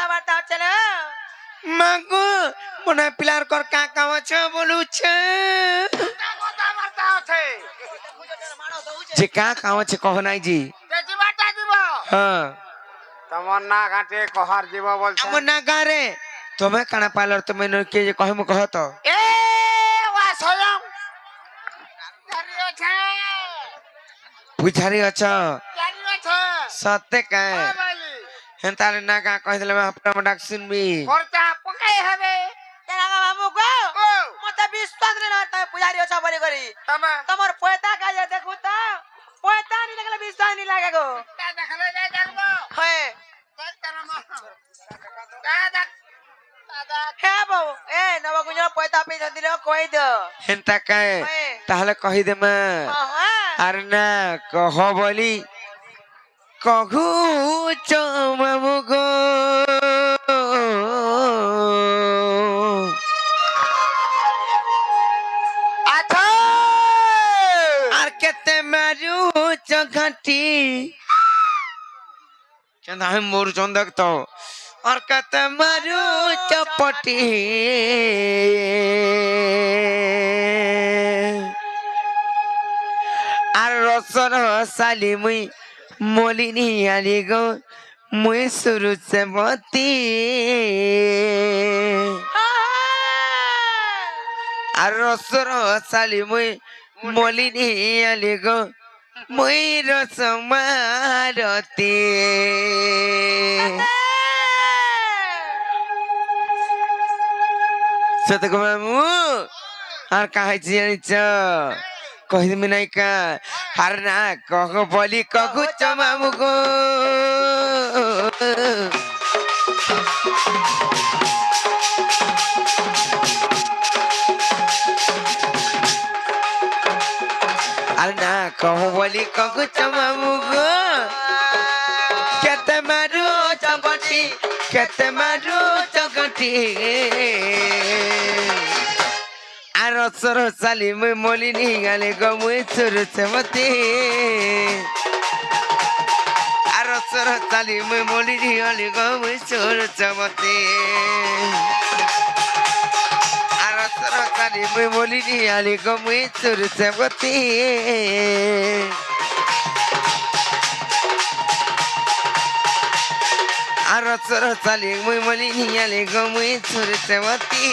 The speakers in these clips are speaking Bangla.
কথাবার্তা হচ্ছে না মাগো মনে হয় পিলার কর কাকা আছে বলুছে কথাবার্তা আছে যে কাকা আছে কহ নাই জি তেজিবাটা দিব হ্যাঁ তোমার না ঘাটে কহার দিব বলছে আমার না গারে তুমি কানা পাইলর তুমি কে যে কহম কহ তো এ ওয়া স্বয়ং জারি আছে বুঝারি অছ জারি আছে সত্যি কায় ও বলি হেন তাহলে না কা কহ দিলে আপনার ডাক শুনবি খরচা পকাই হবে কেনাগা বাবু গো ও মতে বিশ্বাস নেই না তাই পূজারি অছ বলি করি তবে তোমার পয়তা কাজে দেখু তো পয়তা নি দেখলে বিশ্বাস নি লাগে গো তা দেখালে যাই দেখবো হয় দেখ তার মা দেখ দাদা হে বউ এ নবকুঞ্জর পয়তা পেয়ে দিল কই দো হেন তাকায় হয় তাহলে কহি দে মা হ্যাঁ আর না কহ বলি কহু চমামু গো আচ্ছা আর কেতে মারু চঘাটি কেন আমি মরুচন দেখতো আর কেতে মারু চপটি আর রসর সালি মুই মলিনি আলি গো মুই সুরুচে মতি আর রসর সালি মুই মলিনি আলি গো মুই রস মারতি সত মামু আর কাহাইছি জানিছ কহিমি নাই কা আর না কহ বলি কহু চমামু গো আর না কহ বলি কহু চমামু গো কেতে মারু চকটি কেতে মারু চকটি আর সর সালি মুই মলিনি গালে গো মুই সুরছে মতি আর সর সালি মুই মলিনি গালে গো মুই সুরছে মতি আর সর সালি মুই মলিনি গালে গো মুই সুরছে মতি আর সর সালি মুই মলিনি গালে গো মুই সুরছে মতি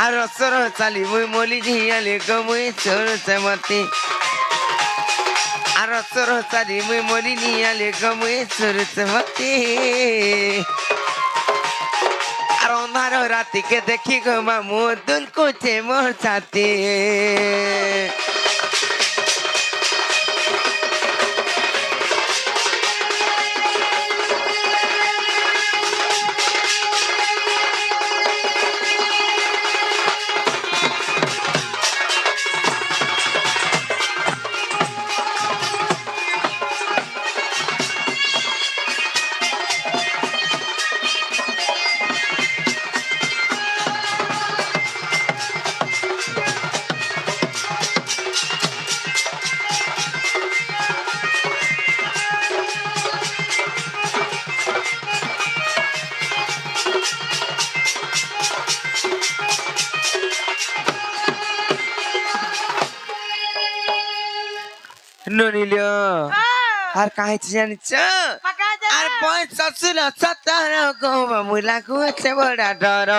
আর সর চালি মুই মলি ঝিয়ালে গো মুই চোর চমতি আর সর চালি মুই মলি নিয়ালে গো মুই চোর চমতি আর অন্ধার রাতিকে দেখি গো মামু দুল কুচে মোর ছাতি ননিল আর কাহিছে জানিছ আর পয়সা ছিল সতর গো মামু লাগুছে বড় ডর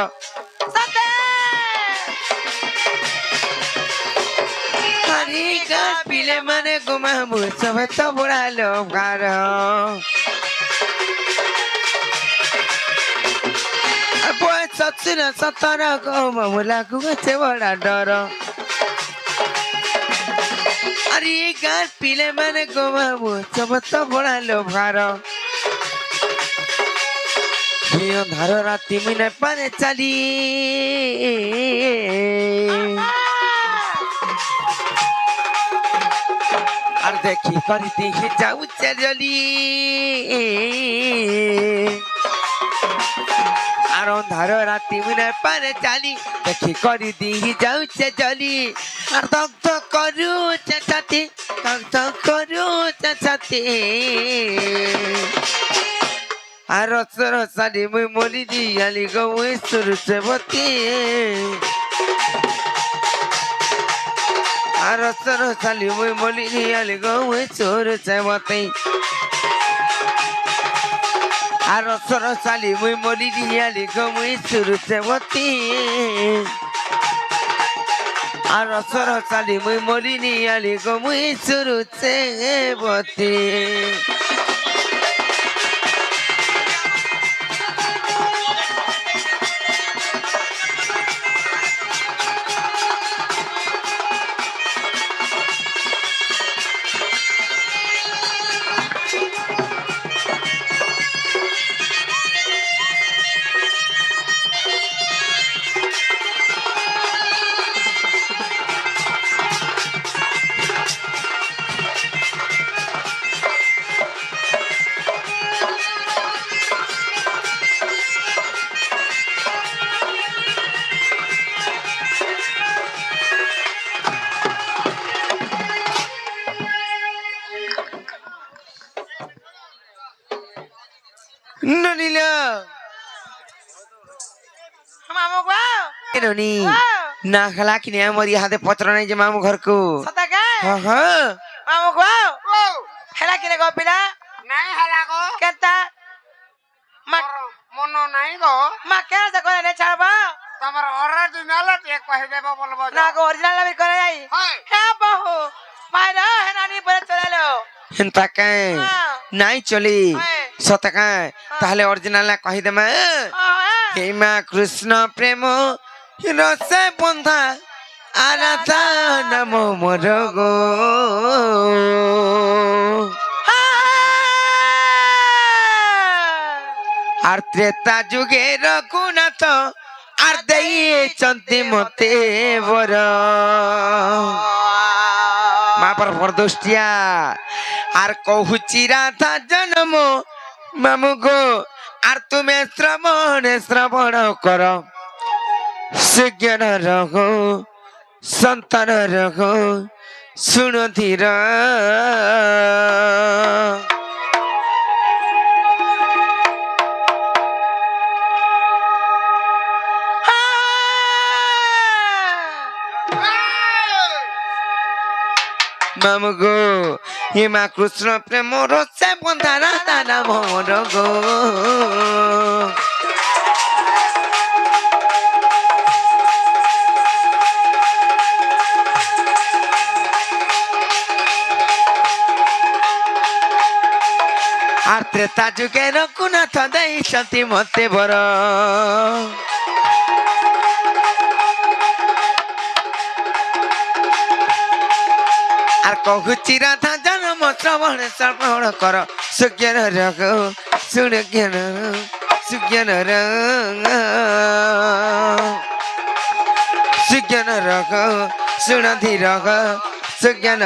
হরি গা পিলে মানে গো মামু সবে তো বড়ালো গার আর পয়সা ছিল সতর গো মামু লাগুছে বড় ডর আরে গার পিলে মানে গো মামু সব তো বড়ালো ভার ধার রাতি মিনে পারে চালি আর দেখি করি দেখি যাও চলি আর অন্ধার রাতি মুনে পারে চালি দেখি করি দিহি যাউছে জলি আর দগ্ধ করুছে ছাতি দগ্ধ করুছে ছাতি আর রসর সারি মুই মরি দিয়ালি গো মুই সুরুছে বতি আর রসর সালি মুই মরি দিয়ালি গো মুই সুরুছে বতি আর রসর সালি মুই মরি দিয়ালি গো মুই সুরুছে বতি আর রসর সালি মুই মরি দিয়ালি গো মুই সুরুছে বতি ননিলা মামু গো ননি না খেলা কিনে আমার হাতে পত্র নাই যে মামু ঘরকু সতা কে হ্যাঁ হ্যাঁ মামু গো ও হেলা কিনে গো পিলা নাই হেলা গো কেনতা মা মন নাই গো মা কেন সে করে নে ছাড়বা তোমার অরিজিনাল তে কই দেব বলবো না গো অরিজিনাল লাভ করে যাই হয় হ্যাঁ বহু মাইরা হেনানি পরে চলে লো হেন্তা কাই নাই চলি হ্যাঁ। সত কাই তাহলে অরিজিনাল কহি দেমা হে মা কৃষ্ণ প্রেম রসে বন্ধা আরাধা নাম মোর গো আর ত্রেতা যুগে রঘুনাথ আর দেইছন্তি মতে বর মা পর বরদোষ্টিয়া আর কহুচি রাধা জন্ম মামু গো আর তুমি শ্রবণ কর সুজ্ঞান রঘ সন্তান রঘ শুণ ধীর মামু গো হে মা কৃষ্ণ প্রেম রসে বন্ধা রাধা নাম মোর গো আর ত্রেতা যুগে রঘুনাথ দেইছন্তি মতে বর আর কহুচি রাধা জন্ম শ্রবণ কর সুজ্ঞান রঘ শুণ জ্ঞান সুজ্ঞান সুজ্ঞান রঘ শুণ ধীর সুজ্ঞান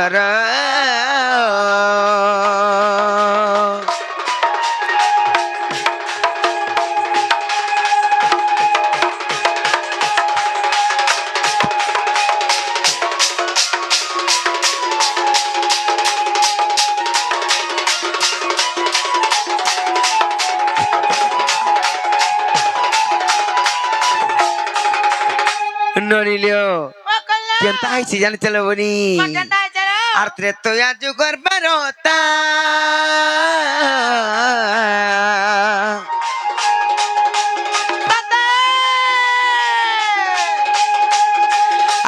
ননিলিও ও কল্লা কেনতা হইছে জানি চলো বনি মা কেনতা চলো আর ত্রেতয়া যুগর বারতা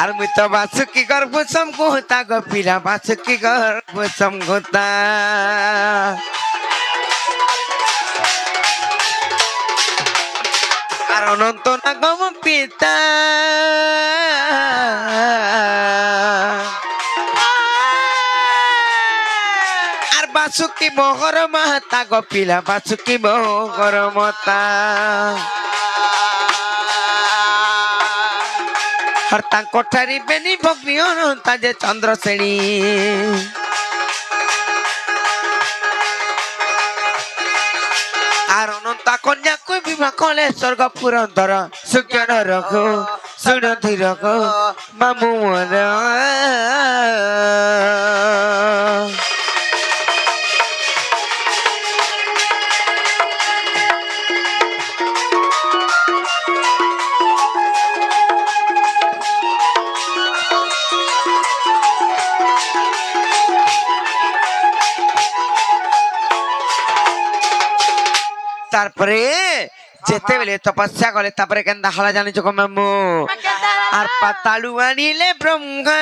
আর মুই তো বাসুকি গর্ভ সমঘোতা গপিলা বাসুকি গর্ভ সমঘোতা আর অনন্ত নাগম পিতা আর বাসুকি মোহর মাতা গপিলা বাসুকি মোহর মাতা আর তাঙ্ক ঠারি বেনি ভগ্নি অনন্তা যে চন্দ্রশ্রেণী আর আর অনন্তা কন্যাকে বিবাহ কলে স্বর্গ পুরন্দর সুজ্ঞান রঘ সুরধি রঘ মামু মর তারপরে যেতেবেলে তপস্যা কলে তারপরে কেন্দা হলা জানিছ কো মামু আর পাতালু আনিলে ব্রহ্মা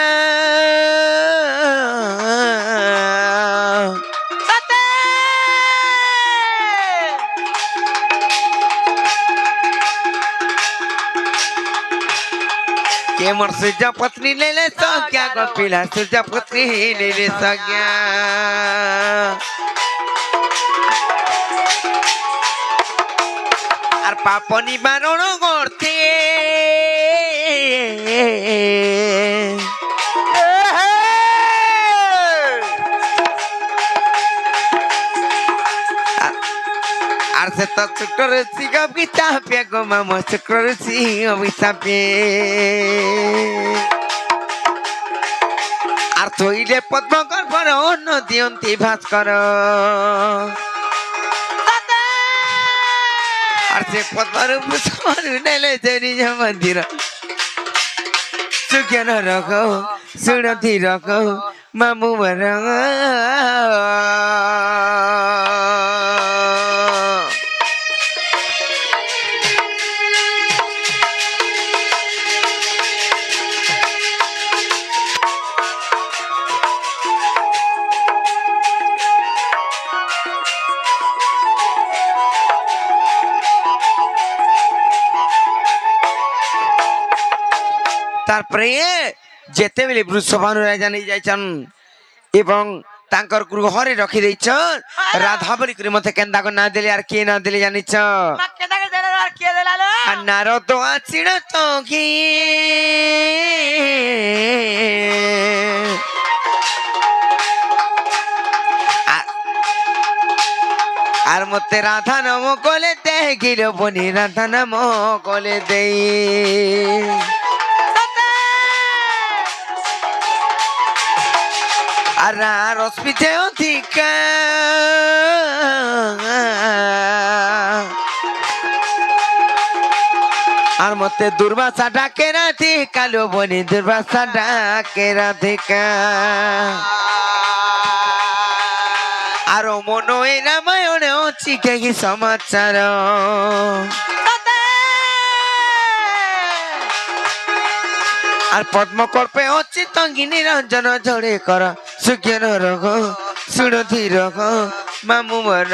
কে মোর সূর্য পত্নী লেলে সজ্ঞা গোপিলা সূর্য পত্নী লেলে সজ্ঞা আর পাপ নিবারণ করতে আর সে তো শুক্র ঋষি অভিশাপে গো মাম শুক্র ঋষি অভিশাপে আর তৈলে পদ্মগর্ভর অন্য দিয়ন্তি ভাস্কর আর সে পদ্মর পুষ্পর নেলে নিজ মন্দির সুজ্ঞান রঘ সুরধি রঘ মামু বর তারপরে যেতেবেলে বৃষভানু রাজা নেই যাইছন এবং তাঙ্কর গৃহরে রখি দেইছ রাধা বলি করে মতে কেন্দা না দিলে আর কে না দিলে জানিছ আর নারদ আছিড় চোখি আর মতে রাধা নাম কলে দে গির বনি রাধা নাম কলে দেই আর রশ্মিতে অধিকা আর মতে দুর্বাসা ডাকে রাধি কালো বনি দুর্বাসা ডাকে রাধিকা আর মনো এই রামায়ণে অছি কি সমাচার আর পদ্মকল্পে অছি তঙ্গি নিরঞ্জন ঝড়ে কর সুজ্ঞান রঘ সুরধি রঘ মামু বর